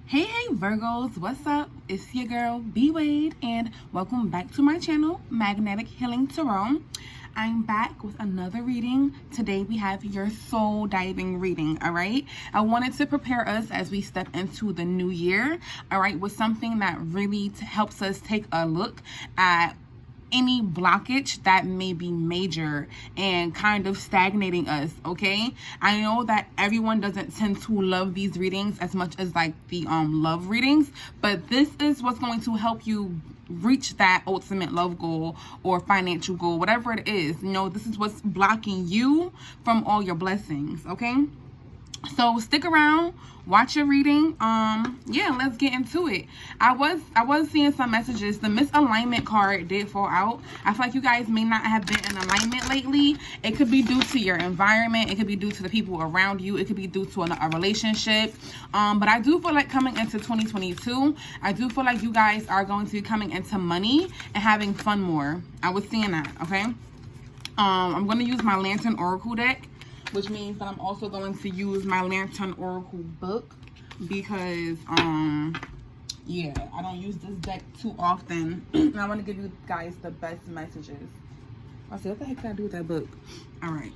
Hey Virgos, what's up? It's your girl B Wade and welcome back to my channel, Magnetic Healing Tarot. I'm back with another reading. Today we have your soul diving reading, all right? I wanted to prepare us as we step into the new year, all right, with something that really helps us take a look at any blockage that may be major and kind of stagnating us. Okay, I know that everyone doesn't tend to love these readings as much as like the love readings, but this is what's going to help you reach that ultimate love goal or financial goal, whatever it is. You know, this is what's blocking you from all your blessings. Okay, so stick around, watch your reading. Yeah, let's get into it. I was seeing some messages. The misalignment card did fall out. I feel like you guys may not have been in alignment lately. It could be due to your environment. It could be due to the people around you. It could be due to a relationship. But I do feel like coming into 2022, I do feel like you guys are going to be coming into money and having fun more. I was seeing that, okay? I'm going to use my Lantern Oracle deck, which means that I'm also going to use my Lantern Oracle book because, yeah, I don't use this deck too often. And I want to give you guys the best messages. I said, what the heck did I do with that book? All right.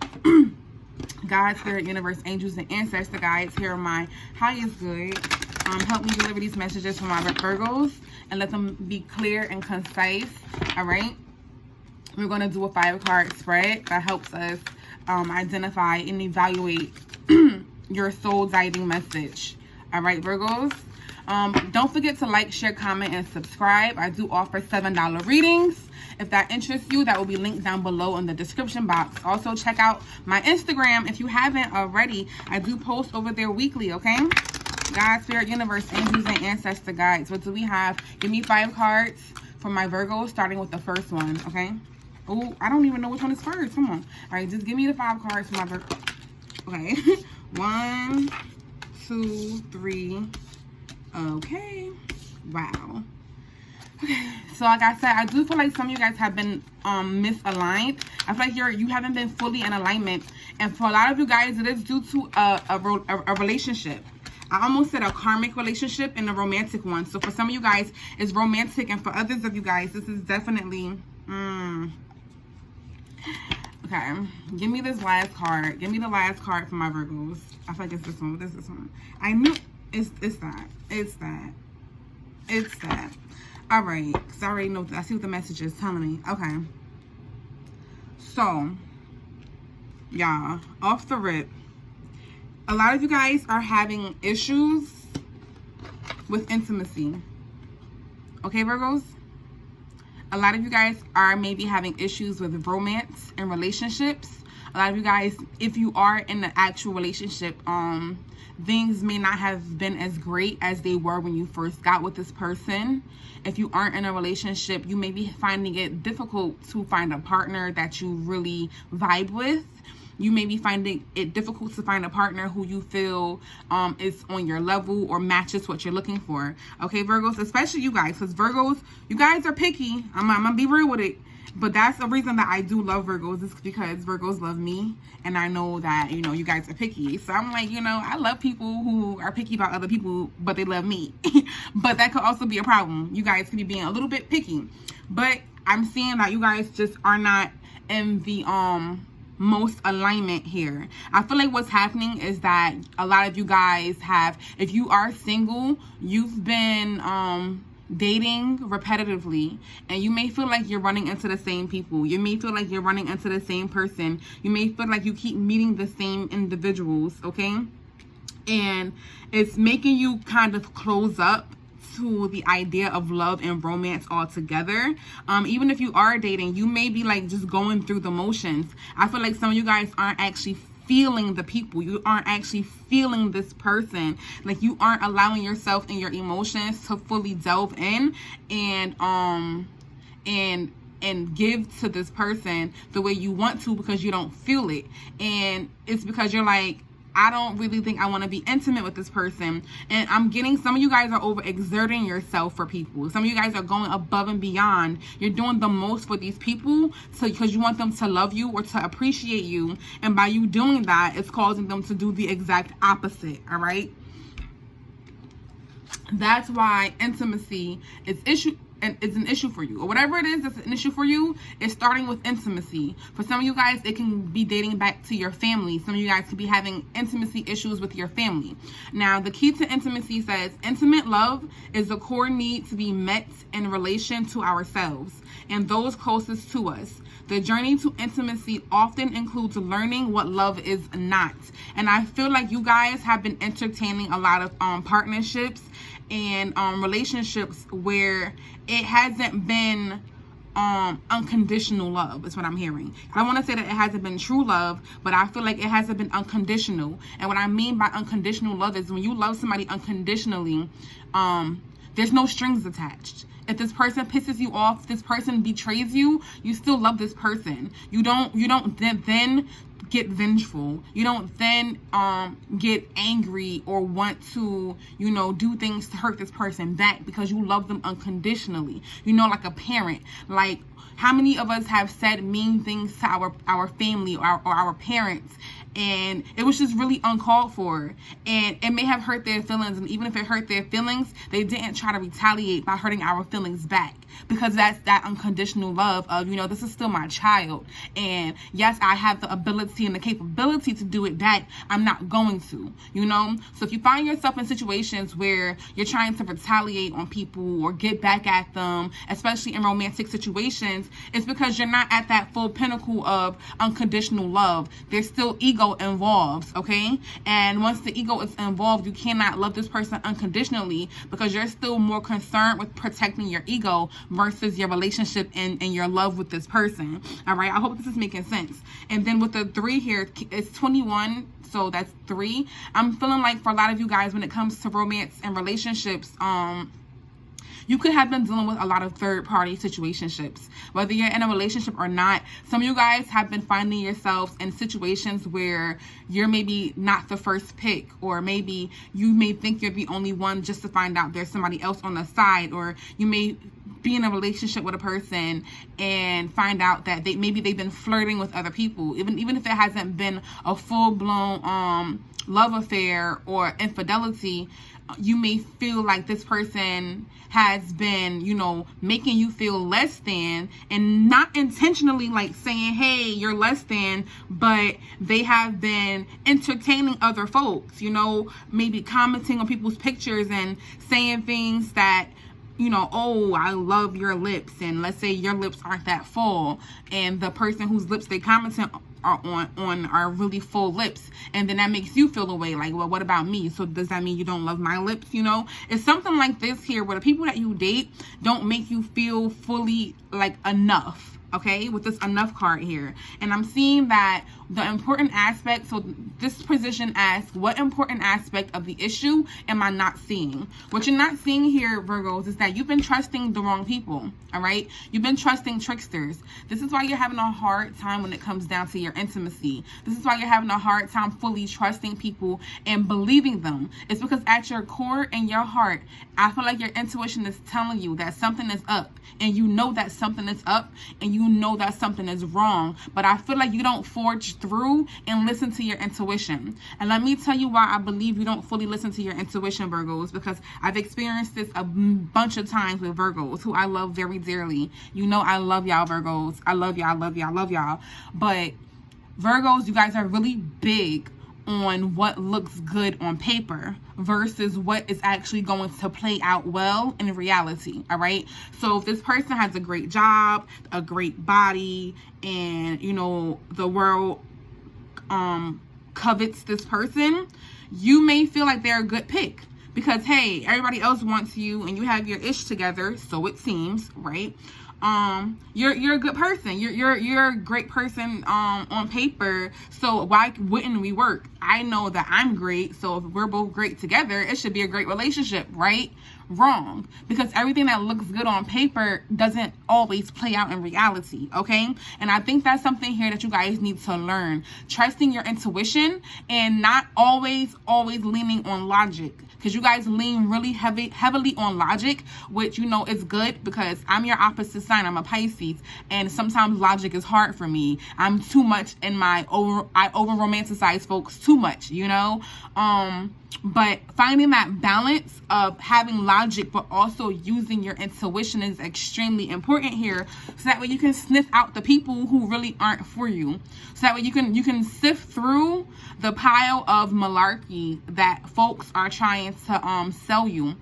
God, Spirit, Universe, Angels, and Ancestor Guides, here are my highest good. Help me deliver these messages for my Virgos and let them be clear and concise. All right. We're going to do a 5-card spread that helps us identify and evaluate your soul diving message. All right, Virgos. Don't forget to like, share, comment, and subscribe. I do offer $7 readings. If that interests you, that will be linked down below in the description box. Also, check out my Instagram if you haven't already. I do post over there weekly, okay? God, Spirit, Universe, Angels, and Ancestor Guides. What do we have? Give me 5 cards for my Virgos, starting with the first one, okay? Oh, I don't even know which one is first. Come on. All right, just give me the 5 cards for my Virgo. Okay. 1, 2, 3. Okay. Wow. Okay. So like I said, I do feel like some of you guys have been misaligned. I feel like you haven't been fully in alignment. And for a lot of you guys, it is due to a relationship. I almost said a karmic relationship and a romantic one. So for some of you guys, it's romantic. And for others of you guys, this is definitely... Okay, give me this last card. Give me the last card for my Virgos. I feel like it's this one. What is this one? I knew it's that. It's that. It's that. All right, because I already know. I see what the message is telling me. Okay. So, y'all, off the rip, a lot of you guys are having issues with intimacy. Okay, Virgos? A lot of you guys are maybe having issues with romance and relationships. A lot of you guys, if you are in an actual relationship, things may not have been as great as they were when you first got with this person. If you aren't in a relationship, you may be finding it difficult to find a partner that you really vibe with. You may be finding it difficult to find a partner who you feel is on your level or matches what you're looking for. Okay, Virgos, especially you guys, because Virgos, you guys are picky. I'm gonna be real with it. But that's the reason that I do love Virgos, is because Virgos love me. And I know that, you know, you guys are picky. So I'm like, you know, I love people who are picky about other people, but they love me. But that could also be a problem. You guys could be being a little bit picky. But I'm seeing that you guys just are not in the most alignment here. I feel like what's happening is that a lot of you guys have, if you are single, you've been dating repetitively, and you may feel like you're running into the same people. You may feel like you're running into the same person. You may feel like you keep meeting the same individuals, okay? And it's making you kind of close up to the idea of love and romance altogether. Even if you are dating, you may be like just going through the motions. I feel like some of you guys aren't actually feeling the people. You aren't actually feeling this person. Like you aren't allowing yourself and your emotions to fully delve in and give to this person the way you want to, because you don't feel it. And it's because you're like, I don't really think I want to be intimate with this person. And I'm getting, some of you guys are overexerting yourself for people. Some of you guys are going above and beyond. You're doing the most for these people because you want them to love you or to appreciate you. And by you doing that, it's causing them to do the exact opposite. All right. That's why intimacy is an issue for you, or whatever it is that's an issue for you. It's starting with intimacy. For some of you guys, it can be dating back to your family. Some of you guys could be having intimacy issues with your family. Now, the key to intimacy says intimate love is a core need to be met in relation to ourselves and those closest to us. The journey to intimacy often includes learning what love is not. And I feel like you guys have been entertaining a lot of partnerships and relationships where it hasn't been unconditional love, is what I'm hearing. I want to say that it hasn't been true love, but I feel like it hasn't been unconditional. And what I mean by unconditional love is when you love somebody unconditionally, there's no strings attached. If this person pisses you off, this person betrays you, you still love this person. You don't then get vengeful. You don't then get angry or want to, do things to hurt this person back because you love them unconditionally. Like a parent. Like, how many of us have said mean things to our family or our parents, and it was just really uncalled for, and it may have hurt their feelings, and even if it hurt their feelings, they didn't try to retaliate by hurting our feelings back, because that's that unconditional love of, this is still my child, and yes, I have the ability and the capability to do it back. I'm not going to, So if you find yourself in situations where you're trying to retaliate on people or get back at them, especially in romantic situations, it's because you're not at that full pinnacle of unconditional love. There's still ego involved, okay? And once the ego is involved, you cannot love this person unconditionally because you're still more concerned with protecting your ego versus your relationship and your love with this person. All right, I hope this is making sense. And then with the 3 here, it's 21, so that's 3. I'm feeling like for a lot of you guys, when it comes to romance and relationships, you could have been dealing with a lot of third-party situationships. Whether you're in a relationship or not, some of you guys have been finding yourselves in situations where you're maybe not the first pick, or maybe you may think you're the only one just to find out there's somebody else on the side, or you may be in a relationship with a person and find out that they've been flirting with other people, even if it hasn't been a full-blown love affair or infidelity. You may feel like this person has been, making you feel less than, and not intentionally like saying, hey, you're less than, but they have been entertaining other folks, maybe commenting on people's pictures and saying things that, oh, I love your lips, and let's say your lips aren't that full, and the person whose lips they commented on are really full lips, and then that makes you feel away like, well, what about me? So does that mean you don't love my lips? It's something like this here, where the people that you date don't make you feel fully like enough, okay, with this enough card here. And I'm seeing that the important aspect, so this position asks, what important aspect of the issue am I not seeing? What you're not seeing here, Virgos, is that you've been trusting the wrong people, all right? You've been trusting tricksters. This is why you're having a hard time when it comes down to your intimacy. This is why you're having a hard time fully trusting people and believing them. It's because at your core and your heart, I feel like your intuition is telling you that something is up, and you know that something is up, and you know that something is wrong, but I feel like you don't forge through and listen to your intuition. And let me tell you why I believe you don't fully listen to your intuition, Virgos, because I've experienced this a bunch of times with Virgos who I love very dearly. I love y'all, Virgos. I love y'all, love y'all, love y'all. But Virgos, you guys are really big on what looks good on paper versus what is actually going to play out well in reality. All right, so if this person has a great job, a great body, and the world covets this person, you may feel like they're a good pick because, hey, everybody else wants you and you have your ish together, so it seems, right? You're a good person. You're a great person on paper. So why wouldn't we work? I know that I'm great, so if we're both great together, it should be a great relationship, right? Wrong, because everything that looks good on paper doesn't always play out in reality, okay? And I think that's something here that you guys need to learn. Trusting your intuition and not always leaning on logic, because you guys lean really heavily on logic, which is good, because I'm your opposite sign. sign. I'm a Pisces, and sometimes logic is hard for me. I'm too much in I over romanticize folks too much, you know? But finding that balance of having logic but also using your intuition is extremely important here, so that way you can sniff out the people who really aren't for you. So that way you can sift through the pile of malarkey that folks are trying to sell you.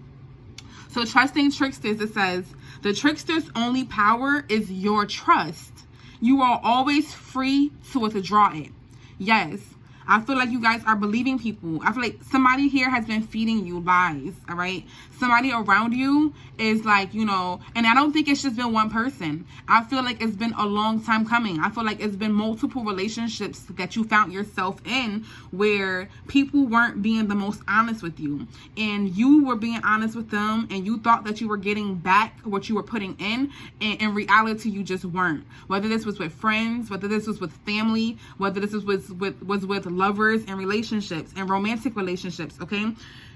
So trusting tricksters, it says, the trickster's only power is your trust. You are always free to withdraw it. Yes. I feel like you guys are believing people. I feel like somebody here has been feeding you lies, all right? Somebody around you is like, you know, and I don't think it's just been one person. I feel like it's been a long time coming. I feel like it's been multiple relationships that you found yourself in where people weren't being the most honest with you. And you were being honest with them, and you thought that you were getting back what you were putting in, and in reality, you just weren't. Whether this was with friends, whether this was with family, whether this was with lovers and relationships and romantic relationships, okay?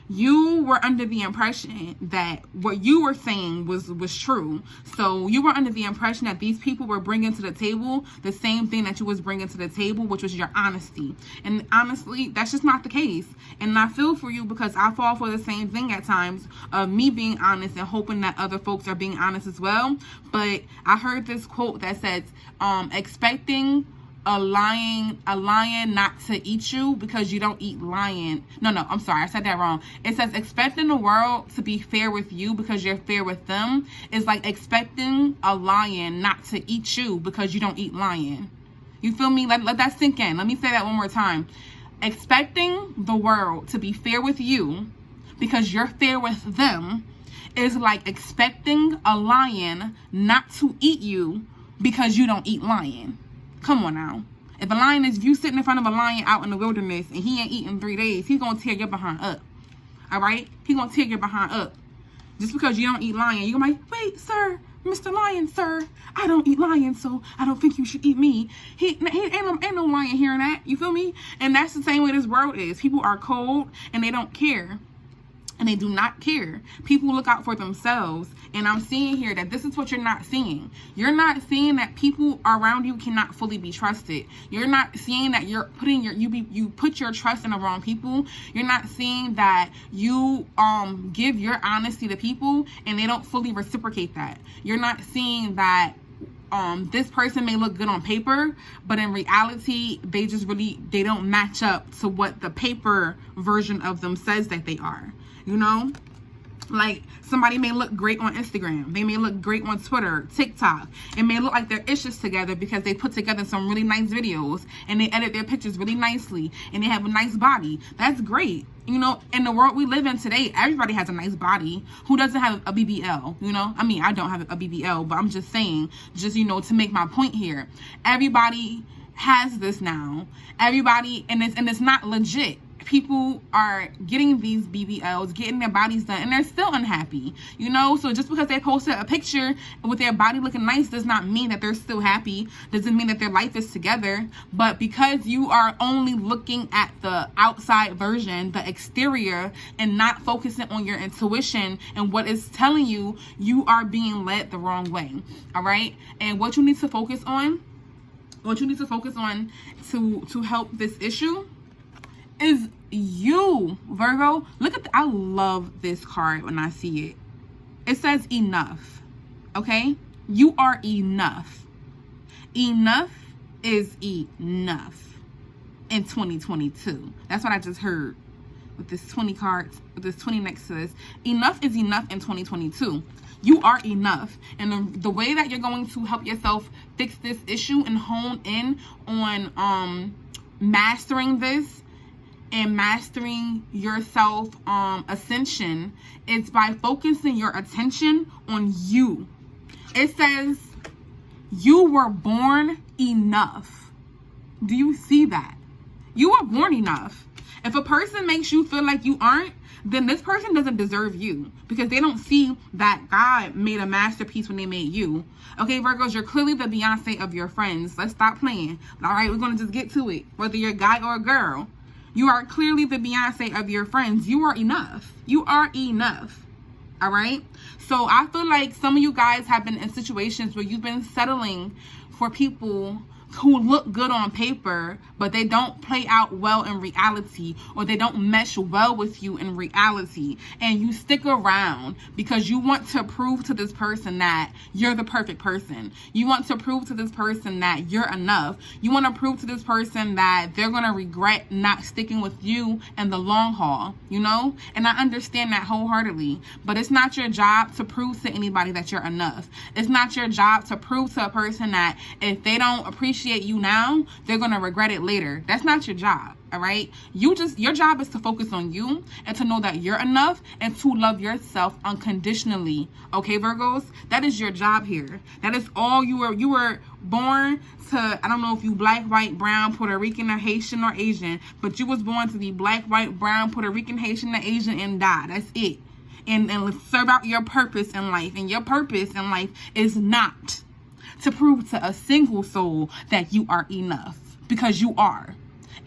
You were under the impression that what you were saying was true. So you were under the impression that these people were bringing to the table the same thing that you was bringing to the table, which was your honesty. And honestly, that's just not the case. And I feel for you, because I fall for the same thing at times of me being honest and hoping that other folks are being honest as well. But I heard this quote that says, expecting a lion not to eat you because you don't eat lion. No, I'm sorry, I said that wrong. It says expecting the world to be fair with you because you're fair with them is like expecting a lion not to eat you because you don't eat lion. You feel me? Let that sink in. Let me say that one more time. Expecting the world to be fair with you because you're fair with them is like expecting a lion not to eat you because you don't eat lion. Come on now. If you sitting in front of a lion out in the wilderness and he ain't eaten 3 days, he's going to tear your behind up. All right? He's going to tear your behind up. Just because you don't eat lion, you're going to be like, wait, sir, Mr. Lion, sir, I don't eat lion, so I don't think you should eat me. Ain't no lion hearing that. You feel me? And that's the same way this world is. People are cold and they don't care. And they do not care. People look out for themselves. And I'm seeing here that this is what you're not seeing. You're not seeing that people around you cannot fully be trusted. You're not seeing that you're putting you put your trust in the wrong people. You're not seeing that you give your honesty to people and they don't fully reciprocate that. You're not seeing that this person may look good on paper, but in reality, they don't match up to what the paper version of them says that they are. You know, like somebody may look great on Instagram. They may look great on Twitter, TikTok. It may look like they're issues together because they put together some really nice videos and they edit their pictures really nicely and they have a nice body. That's great. You know, in the world we live in today, everybody has a nice body. Who doesn't have a BBL? You know, I mean, I don't have a BBL, but I'm just saying, you know, to make my point here, everybody has this now. Everybody, and it's not legit. People are getting these BBLs, getting their bodies done, and they're still unhappy, you know? So just because they posted a picture with their body looking nice does not mean that they're still happy, doesn't mean that their life is together. But because you are only looking at the outside version, the exterior, and not focusing on your intuition and what is telling you, you are being led the wrong way, all right? And what you need to focus on, to help this issue is you, Virgo. Look at I love this card when I see it. It says enough. Okay? You are enough. Enough is enough in 2022. That's what I just heard with this 20 cards, with this 20 next to this. Enough is enough in 2022. You are enough. And the way that you're going to help yourself fix this issue and hone in on mastering this and mastering your self ascension is by focusing your attention on you. It says you were born enough. Do you see that? You were born enough. If a person makes you feel like you aren't, then this person doesn't deserve you, because they don't see that God made a masterpiece when they made you. Okay, Virgos, you're clearly the Beyonce of your friends. Let's stop playing. All right, we're going to just get to it. Whether you're a guy or a girl, you are clearly the Beyonce of your friends. You are enough. You are enough. All right? So I feel like some of you guys have been in situations where you've been settling for people who look good on paper, but they don't play out well in reality, or they don't mesh well with you in reality. And you stick around because you want to prove to this person that you're the perfect person. You want to prove to this person that you're enough. You want to prove to this person that they're going to regret not sticking with you in the long haul, you know? And I understand that wholeheartedly, but it's not your job to prove to anybody that you're enough. It's not your job to prove to a person that if they don't appreciate you now, they're gonna regret it later. That's not your job. All right, your job is to focus on you and to know that you're enough and to love yourself unconditionally. Okay, Virgos, that is your job here. That is all you were born to. I don't know if you black, white, brown, Puerto Rican, or Haitian, or Asian, but you was born to be black, white, brown, Puerto Rican, Haitian, or Asian, and die. That's it. And serve out your purpose in life. And your purpose in life is not to prove to a single soul that you are enough, because you are.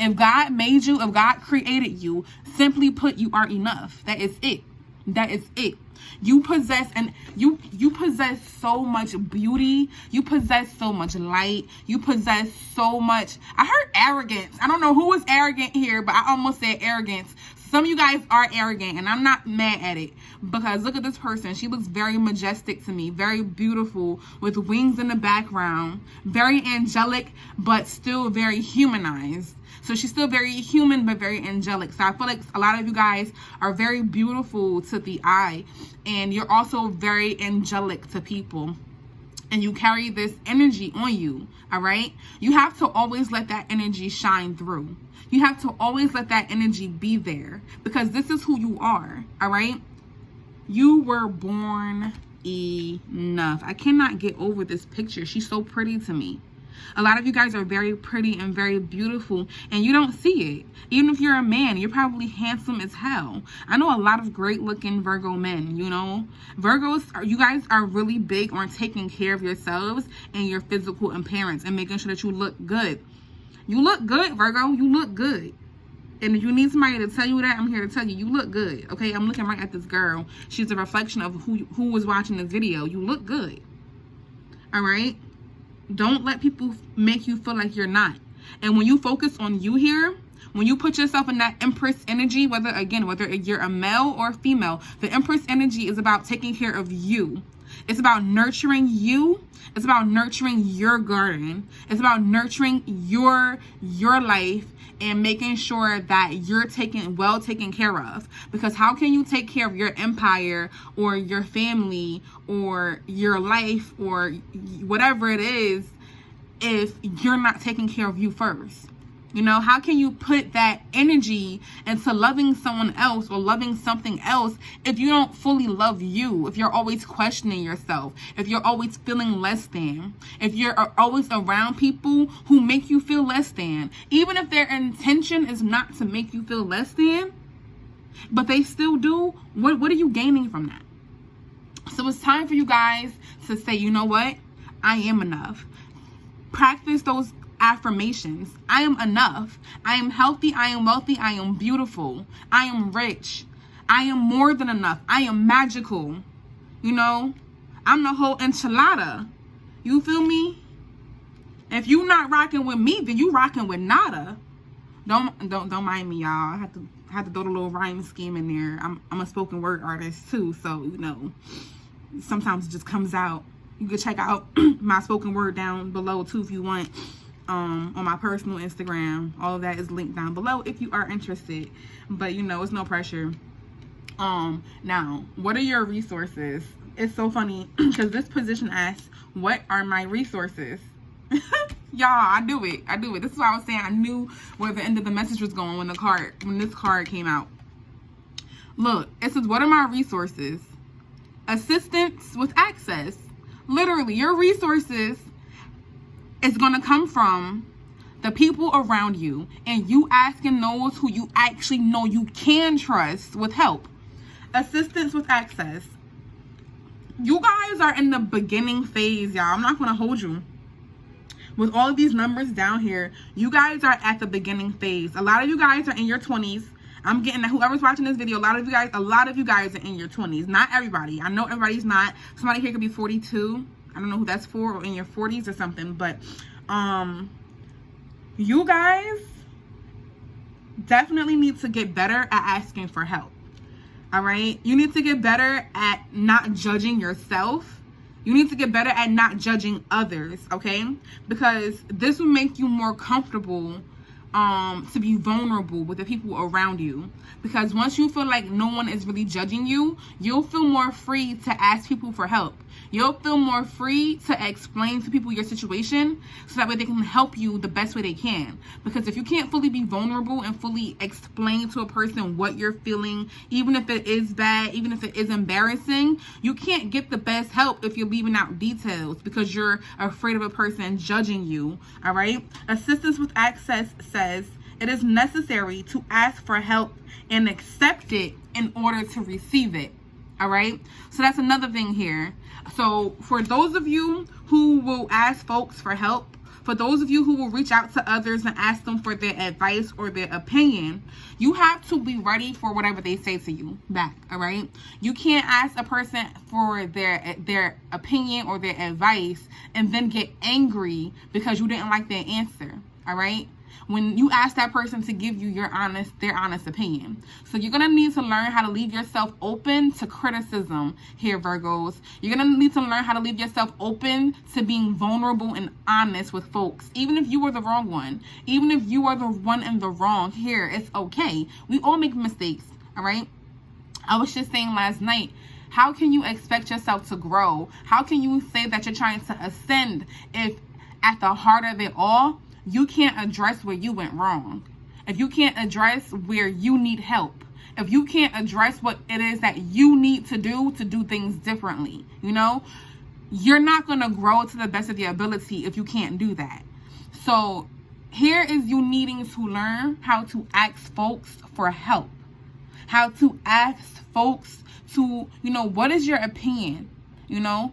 If God made you, if God created you, simply put, you are enough. That is it. That is it. You possess, and you possess so much beauty. You possess so much light. You possess so much. I heard arrogance. I don't know who was arrogant here, but I almost said arrogance. Some of you guys are arrogant, and I'm not mad at it, because look at this person. She looks very majestic to me, very beautiful, with wings in the background, very angelic, but still very humanized. So she's still very human, but very angelic. So I feel like a lot of you guys are very beautiful to the eye, and you're also very angelic to people. And you carry this energy on you, all right? You have to always let that energy shine through. You have to always let that energy be there, because this is who you are, all right? You were born enough. I cannot get over this picture. She's so pretty to me. A lot of you guys are very pretty and very beautiful, and you don't see it. Even if you're a man, you're probably handsome as hell. I know a lot of great looking Virgo men, you know. Virgos, you guys are really big on taking care of yourselves and your physical appearance and making sure that you look good. You look good, Virgo. You look good. And if you need somebody to tell you that, I'm here to tell you, you look good. Okay, I'm looking right at this girl. She's a reflection of who was watching this video. You look good. All right? Don't let people make you feel like you're not. And when you focus on you here, when you put yourself in that Empress energy, whether you're a male or a female, the Empress energy is about taking care of you. It's about nurturing you. It's about nurturing your garden. It's about nurturing your life and making sure that you're well taken care of. Because how can you take care of your empire or your family or your life or whatever it is if you're not taking care of you first? You know, how can you put that energy into loving someone else or loving something else if you don't fully love you? If you're always questioning yourself, if you're always feeling less than, if you're always around people who make you feel less than, even if their intention is not to make you feel less than, but they still do, what are you gaining from that? So it's time for you guys to say, you know what? I am enough. Practice those affirmations. I am enough. I am healthy. I am wealthy. I am beautiful. I am rich. I am more than enough. I am magical. You know, I'm the whole enchilada. You feel me? If you not rocking with me, then you rocking with nada. Don't mind me, y'all. I had to throw the little rhyme scheme in there. I'm a spoken word artist too, so you know, sometimes it just comes out. You can check out my spoken word down below too if you want. On my personal Instagram. All of that is linked down below if you are interested, but you know, it's no pressure. Now, what are your resources? It's so funny because this position asks, what are my resources? Y'all, I do it. This is why I was saying I knew where the end of the message was going when this card came out. Look, it says, what are my resources? Assistance with access. Literally, your resources is going to come from the people around you and you asking those who you actually know you can trust with help. Assistance with access. You guys are in the beginning phase, y'all. I'm not going to hold you. With all of these numbers down here, you guys are at the beginning phase. A lot of you guys are in your 20s. I'm getting that whoever's watching this video, a lot of you guys are in your 20s. Not everybody. I know everybody's not. Somebody here could be 42. I don't know who that's for, or in your 40s or something. But you guys definitely need to get better at asking for help. All right? You need to get better at not judging yourself. You need to get better at not judging others, okay? Because this will make you more comfortable to be vulnerable with the people around you. Because once you feel like no one is really judging you, you'll feel more free to ask people for help. You'll feel more free to explain to people your situation, so that way they can help you the best way they can. Because if you can't fully be vulnerable and fully explain to a person what you're feeling, even if it is bad, even if it is embarrassing, you can't get the best help if you're leaving out details because you're afraid of a person judging you. All right? Assistance with Access says it is necessary to ask for help and accept it in order to receive it. All right? So that's another thing here. So for those of you who will ask folks for help, for those of you who will reach out to others and ask them for their advice or their opinion, you have to be ready for whatever they say to you back. All right? You can't ask a person for their opinion or their advice and then get angry because you didn't like their answer. All right? When you ask that person to give you their honest opinion. So you're going to need to learn how to leave yourself open to criticism here, Virgos. You're going to need to learn how to leave yourself open to being vulnerable and honest with folks. Even if you were the wrong one. Even if you are the one in the wrong here, it's okay. We all make mistakes, all right? I was just saying last night, how can you expect yourself to grow? How can you say that you're trying to ascend if at the heart of it all, you can't address where you went wrong? If you can't address where you need help, if you can't address what it is that you need to do things differently, you know, you're not going to grow to the best of your ability if you can't do that. So here is you needing to learn how to ask folks for help, how to ask folks to, you know, what is your opinion? You know,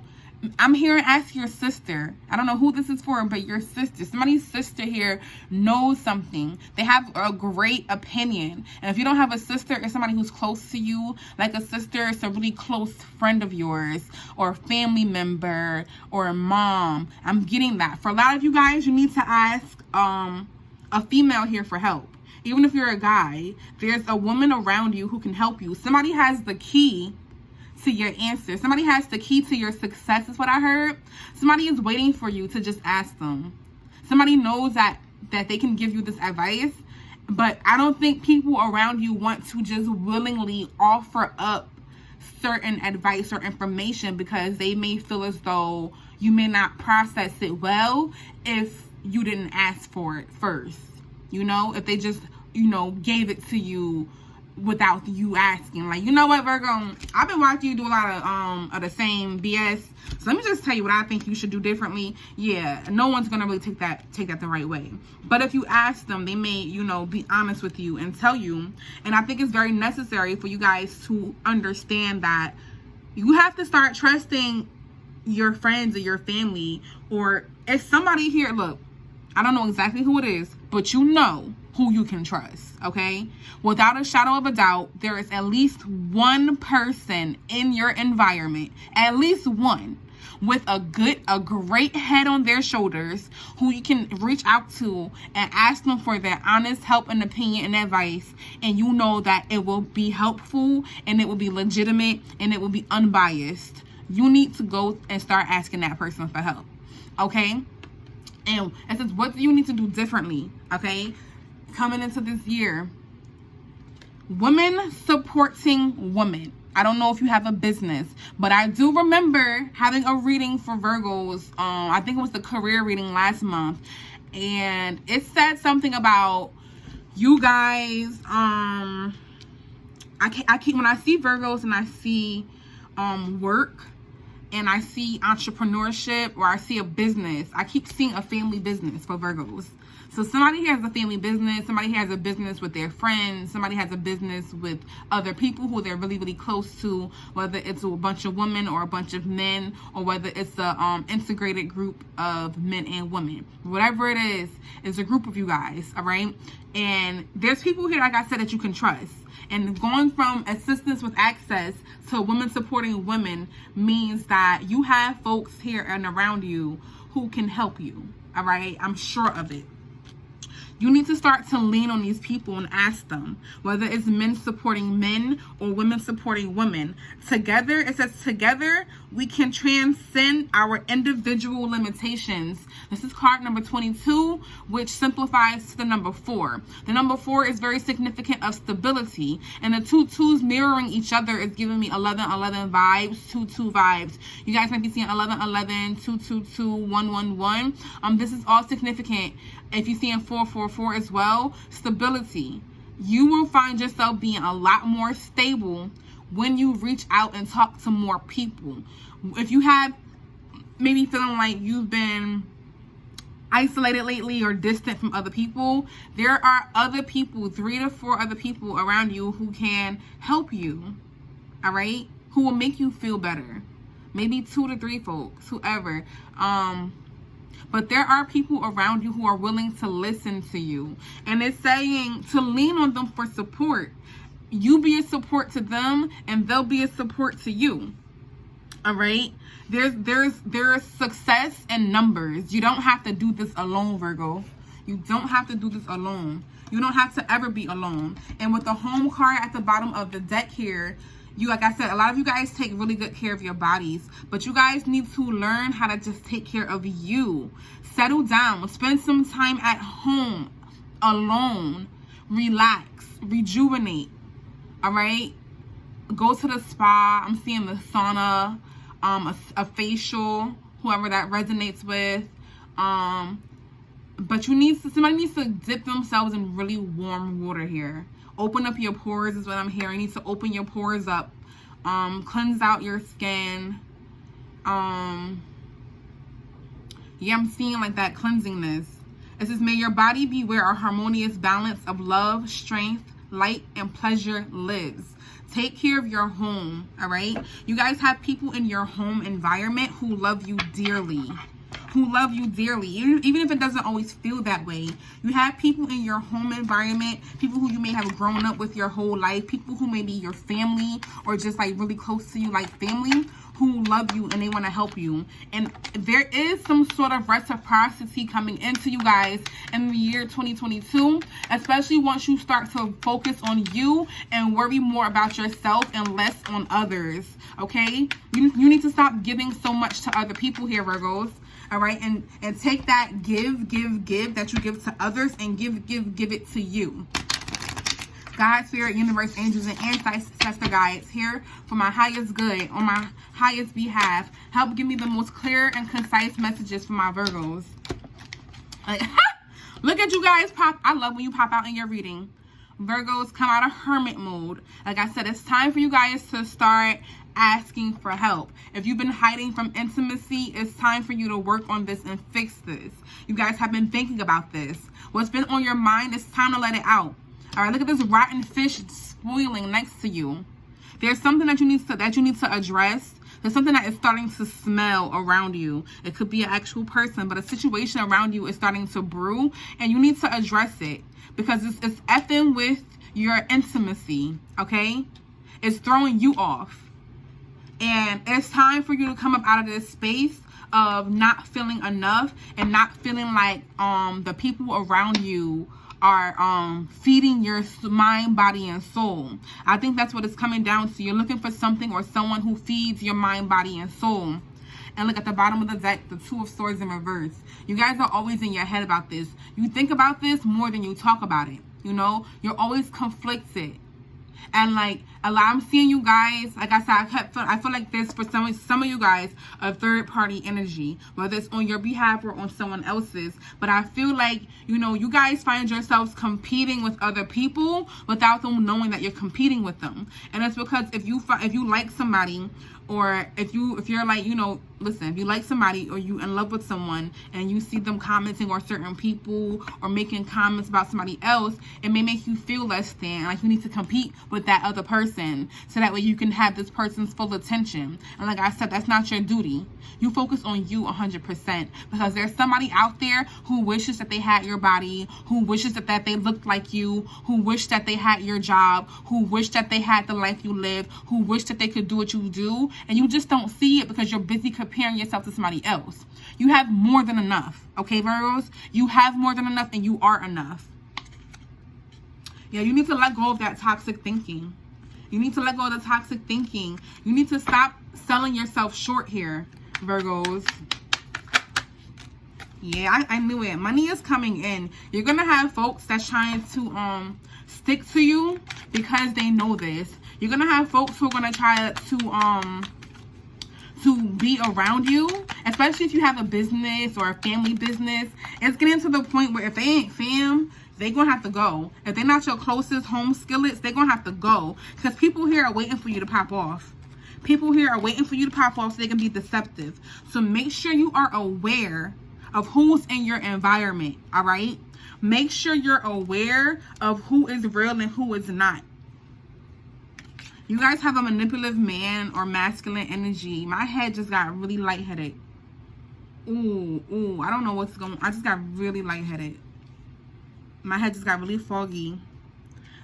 I'm here and ask your sister. I don't know who this is for, but your sister. Somebody's sister here knows something. They have a great opinion. And if you don't have a sister, it's somebody who's close to you. Like a sister, it's a really close friend of yours, or a family member, or a mom. I'm getting that. For a lot of you guys, you need to ask a female here for help. Even if you're a guy, there's a woman around you who can help you. Somebody has the key to your answer. Somebody has the key to your success, is what I heard. Somebody is waiting for you to just ask them. Somebody knows that they can give you this advice, but I don't think people around you want to just willingly offer up certain advice or information because they may feel as though you may not process it well if you didn't ask for it first. You know, if they just, you know, gave it to you without you asking. Like, you know what, Virgo, I've been watching you do a lot of the same BS, so let me just tell you what I think you should do differently. Yeah, no one's gonna really take that the right way, but if you ask them, they may, you know, be honest with you and tell you. And I think it's very necessary for you guys to understand that you have to start trusting your friends or your family, or if somebody here, look, I don't know exactly who it is, but you know who you can trust, okay? Without a shadow of a doubt, there is at least one person in your environment, at least one, with a great head on their shoulders, who you can reach out to and ask them for their honest help and opinion and advice, and you know that it will be helpful and it will be legitimate and it will be unbiased. You need to go and start asking that person for help, okay? And it says, what do you need to do differently, okay? Coming into this year, women supporting women. I don't know if you have a business, but I do remember having a reading for Virgos. I think it was the career reading last month, and it said something about you guys. I keep when I see Virgos and I see work, and I see entrepreneurship, or I see a business, I keep seeing a family business for Virgos. So somebody has a family business, somebody has a business with their friends, somebody has a business with other people who they're really, really close to, whether it's a bunch of women or a bunch of men, or whether it's a integrated group of men and women. Whatever it is, it's a group of you guys, all right? And there's people here, like I said, that you can trust. And going from assistance with access to women supporting women means that you have folks here and around you who can help you. All right? I'm sure of it. You need to start to lean on these people and ask them, whether it's men supporting men or women supporting women. Together, it says together, we can transcend our individual limitations. This is card number 22, which simplifies to the number 4. The number 4 is very significant of stability. And the two twos mirroring each other is giving me 11-11 vibes, 2-2 vibes. You guys might be seeing 11-11, 2-2-2, 1-1-1. This is all significant. If you're seeing 4-4-4 as well, stability. You will find yourself being a lot more stable when you reach out and talk to more people. If you have maybe feeling like you've been isolated lately or distant from other people, there are other people, 3 to 4 other people around you who can help you, all right? Who will make you feel better. Maybe 2 to 3 folks, whoever. But there are people around you who are willing to listen to you. And it's saying to lean on them for support. You be a support to them and they'll be a support to you. All right? There's success in numbers. You don't have to do this alone, Virgo. You don't have to do this alone. You don't have to ever be alone. And with the home card at the bottom of the deck here, like I said, a lot of you guys take really good care of your bodies, but you guys need to learn how to just take care of you. Settle down. Spend some time at home, alone. Relax. Rejuvenate. All right? Go to the spa. I'm seeing the sauna, a facial, whoever that resonates with. But somebody needs to dip themselves in really warm water here. Open up your pores is what I'm hearing. You need to open your pores up. Cleanse out your skin. Yeah, I'm seeing like that cleansingness. It says, may your body be where a harmonious balance of love, strength, light, and pleasure lives. Take care of your home, all right? You guys have people in your home environment who love you dearly. Even if it doesn't always feel that way. You have people in your home environment, people who you may have grown up with your whole life, people who may be your family or just like really close to you like family, who love you and they want to help you. And there is some sort of reciprocity coming into you guys in the year 2022, especially once you start to focus on you and worry more about yourself and less on others, okay? You need to stop giving so much to other people here, Virgos. All right, and take that give that you give to others and give it to you. God, Spirit, Universe, Angels, and Ancestor Guides here for my highest good, on my highest behalf. Help give me the most clear and concise messages for my Virgos. Like, look at you guys pop. I love when you pop out in your reading. Virgos, come out of hermit mode. Like I said, it's time for you guys to start asking for help. If you've been hiding from intimacy, it's time for you to work on this and fix this. You guys have been thinking about this. What's been on your mind, it's time to let it out. All right, look at this rotten fish spoiling next to you. There's something that you need to address. There's something that is starting to smell around you. It could be an actual person, but a situation around you is starting to brew, and you need to address it because it's effing with your intimacy, okay? It's throwing you off. And it's time for you to come up out of this space of not feeling enough and not feeling like the people around you are feeding your mind, body, and soul. I think that's what it's coming down to. You're looking for something or someone who feeds your mind, body, and soul. And look at the bottom of the deck, the 2 of Swords in reverse. You guys are always in your head about this. You think about this more than you talk about it. You know, you're always conflicted. And like I'm seeing you guys, like I said, I feel like this for some of you guys, a third party energy, whether it's on your behalf or on someone else's. But I feel like, you know, you guys find yourselves competing with other people without them knowing that you're competing with them. And it's because if you like somebody Or if you're like, you know, listen, if you like somebody or you in love with someone and you see them commenting on certain people or making comments about somebody else, it may make you feel less than, like you need to compete with that other person so that way you can have this person's full attention. And like I said, that's not your duty. You focus on you 100%, because there's somebody out there who wishes that they had your body, who wishes that they looked like you, who wish that they had your job, who wish that they had the life you live, who wish that they could do what you do, and you just don't see it because you're busy comparing yourself to somebody else. You have more than enough, okay, Virgos? You have more than enough, and you are enough. Yeah, you need to let go of that toxic thinking. You need to let go of the toxic thinking. You need to stop selling yourself short here, Virgos. Yeah, I knew it. Money is coming in. You're going to have folks that's trying to stick to you because they know this. You're going to have folks who are going to try to be around you, especially if you have a business or a family business. It's getting to the point where if they ain't fam, they're going to have to go. If they're not your closest home skillets, they're going to have to go, because people here are waiting for you to pop off. People here are waiting for you to pop off so they can be deceptive. So make sure you are aware of who's in your environment, all right? Make sure you're aware of who is real and who is not. You guys have a manipulative man or masculine energy. My head just got really lightheaded. Ooh, I don't know what's going on. I just got really lightheaded. My head just got really foggy.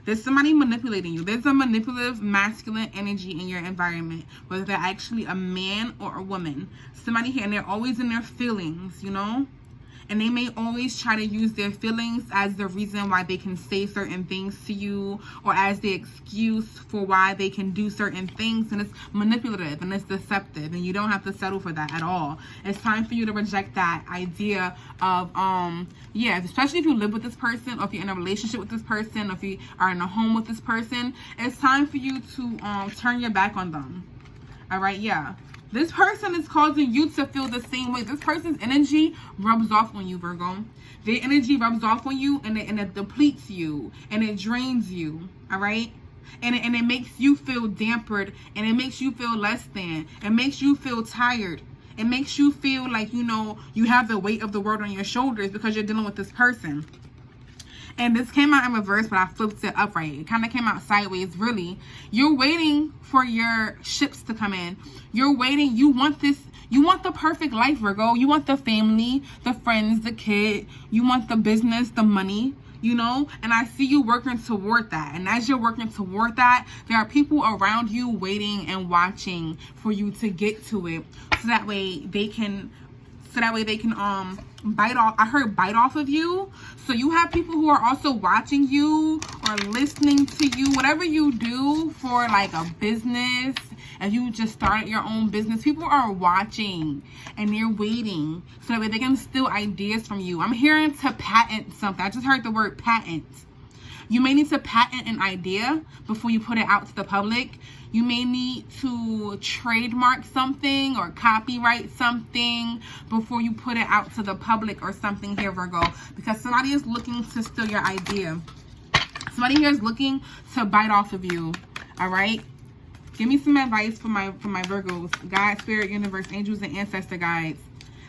There's somebody manipulating you. There's a manipulative masculine energy in your environment, whether they're actually a man or a woman. Somebody here, and they're always in their feelings, you know? And they may always try to use their feelings as the reason why they can say certain things to you, or as the excuse for why they can do certain things. And it's manipulative and it's deceptive, and you don't have to settle for that at all. It's time for you to reject that idea of, yeah, especially if you live with this person, or if you're in a relationship with this person, or if you are in a home with this person. It's time for you to turn your back on them. All right, yeah. This person is causing you to feel the same way. This person's energy rubs off on you, Virgo. Their energy rubs off on you, and it depletes you, and it drains you, all right? And it makes you feel dampered, and it makes you feel less than. It makes you feel tired. It makes you feel like, you know, you have the weight of the world on your shoulders because you're dealing with this person. And this came out in reverse, but I flipped it upright. It kind of came out sideways, really. You're waiting for your ships to come in. You're waiting. You want this. You want the perfect life, Virgo. You want the family, the friends, the kid. You want the business, the money, you know? And I see you working toward that. And as you're working toward that, there are people around you waiting and watching for you to get to it. So that way they can bite off. I heard bite off of you. So you have people who are also watching you or listening to you. Whatever you do for like a business, if you just started your own business, people are watching and they're waiting so that way they can steal ideas from you. I'm hearing to patent something. I just heard the word patent. You may need to patent an idea before you put it out to the public. You may need to trademark something or copyright something before you put it out to the public or something here, Virgo, because somebody is looking to steal your idea. Somebody here is looking to bite off of you, all right? Give me some advice for my Virgos, God, Spirit, Universe, Angels, and Ancestor Guides.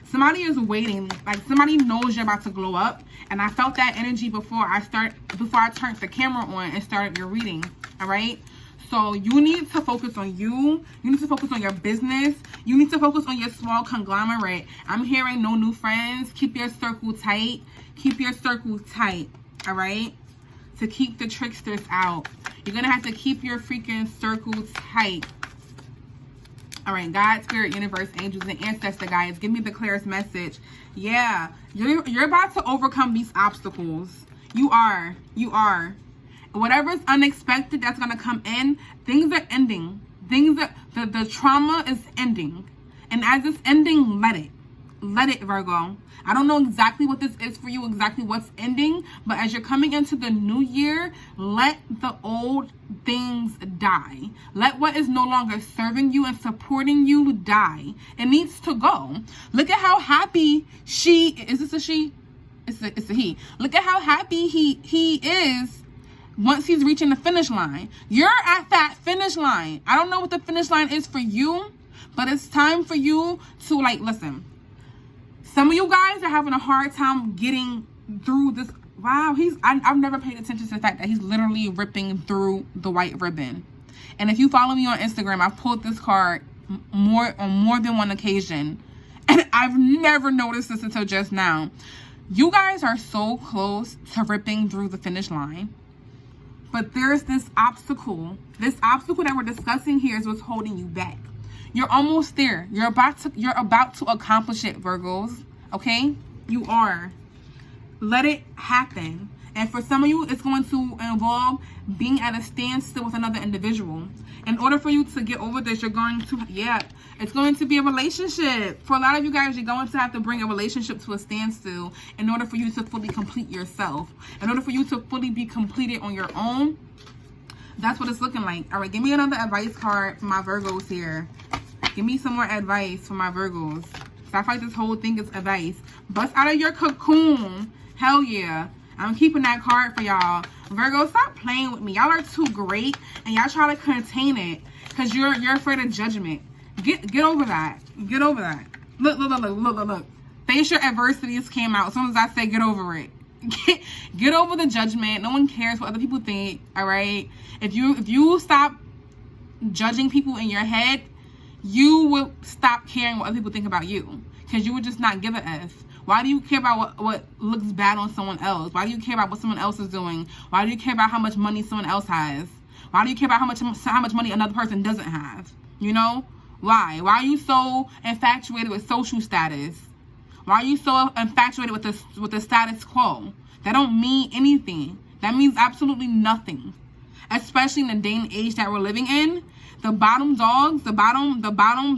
Somebody is waiting, like somebody knows you're about to glow up, and I felt that energy before I turned the camera on and started your reading, all right? So you need to focus on you. You need to focus on your business. You need to focus on your small conglomerate. I'm hearing no new friends. Keep your circle tight. Keep your circle tight, all right? To keep the tricksters out. You're going to have to keep your freaking circle tight. All right, God, Spirit, Universe, Angels, and Ancestor Guides, give me the clearest message. Yeah, you're about to overcome these obstacles. You are. Whatever's unexpected that's going to come in, things are ending. The trauma is ending. And as it's ending, let it. Let it, Virgo. I don't know exactly what this is for you, exactly what's ending, but as you're coming into the new year, let the old things die. Let what is no longer serving you and supporting you die. It needs to go. Look at how happy is this a she? It's a he. Look at how happy he is once he's reaching the finish line. You're at that finish line. I don't know what the finish line is for you, But it's time for you to, like, listen. Some of you guys are having a hard time getting through this. Wow, I've never paid attention to the fact that he's literally ripping through the white ribbon. And if you follow me on Instagram, I've pulled this card on more than one occasion. And I've never noticed this until just now. You guys are so close to ripping through the finish line. But there's this obstacle. This obstacle that we're discussing here is what's holding you back. You're almost there. You're about to accomplish it, Virgos. Okay? You are. Let it happen. And for some of you, it's going to involve being at a standstill with another individual. In order for you to get over this, you're going to, it's going to be a relationship. For a lot of you guys, you're going to have to bring a relationship to a standstill in order for you to fully complete yourself. In order for you to fully be completed on your own. That's what it's looking like. All right, give me another advice card for my Virgos here. Give me some more advice for my Virgos. So I feel like this whole thing is advice. Bust out of your cocoon. Hell yeah. I'm keeping that card for y'all. Virgo, stop playing with me. Y'all are too great. And y'all try to contain it. Because you're afraid of judgment. Get over that. Get over that. Look. Face your adversities came out. As soon as I say get over it. Get over the judgment. No one cares what other people think. Alright? If you stop judging people in your head, you will stop caring what other people think about you. Because you would just not give a F. Why do you care about what looks bad on someone else? Why do you care about what someone else is doing? Why do you care about how much money someone else has? Why do you care about how much money another person doesn't have? You know? Why? Why are you so infatuated with social status? Why are you so infatuated with the status quo? That don't mean anything. That means absolutely nothing. Especially in the day and age that we're living in. The bottom dogs, the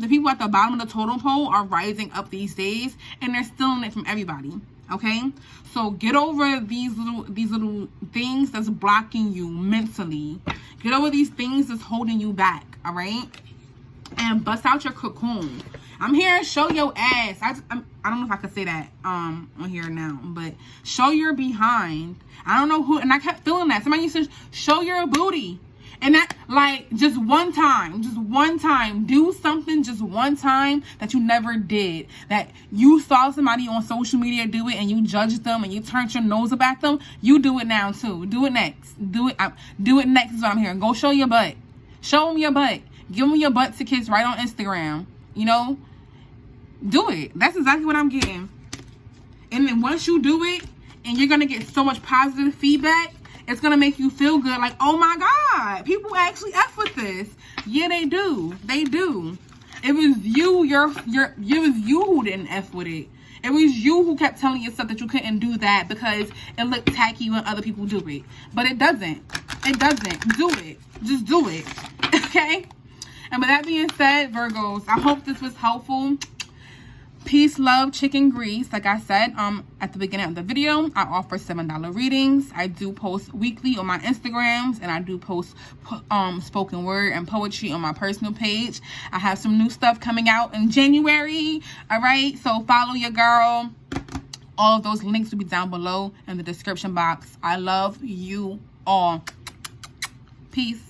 people at the bottom of the totem pole are rising up these days, and they're stealing it from everybody. Okay, so get over these little things that's blocking you mentally. Get over these things that's holding you back. All right, and bust out your cocoon. I'm here to show your ass. I don't know if I could say that on here now, but show your behind. I don't know who, and I kept feeling that somebody used to show your booty. And that, like, just one time, do something just one time that you never did. That you saw somebody on social media do it and you judged them and you turned your nose up at them. You do it now, too. Do it next. Do it next is what I'm hearing. Go show your butt. Show them your butt. Give them your butt to kids right on Instagram. You know? Do it. That's exactly what I'm getting. And then once you do it, and you're going to get so much positive feedback, it's going to make you feel good. Like, oh my God, people actually F with this. Yeah, they do. They do. It was you, it was you who didn't F with it. It was you who kept telling yourself that you couldn't do that because it looked tacky when other people do it. But it doesn't. It doesn't. Do it. Just do it. Okay? And with that being said, Virgos, I hope this was helpful. Peace, love, chicken grease. Like I said at the beginning of the video, I offer $7 readings. I do post weekly on my Instagrams, and I do post spoken word and poetry on my personal page. I have some new stuff coming out in January. All right, so follow your girl. All of those links will be down below in the description box. I love you all. Peace.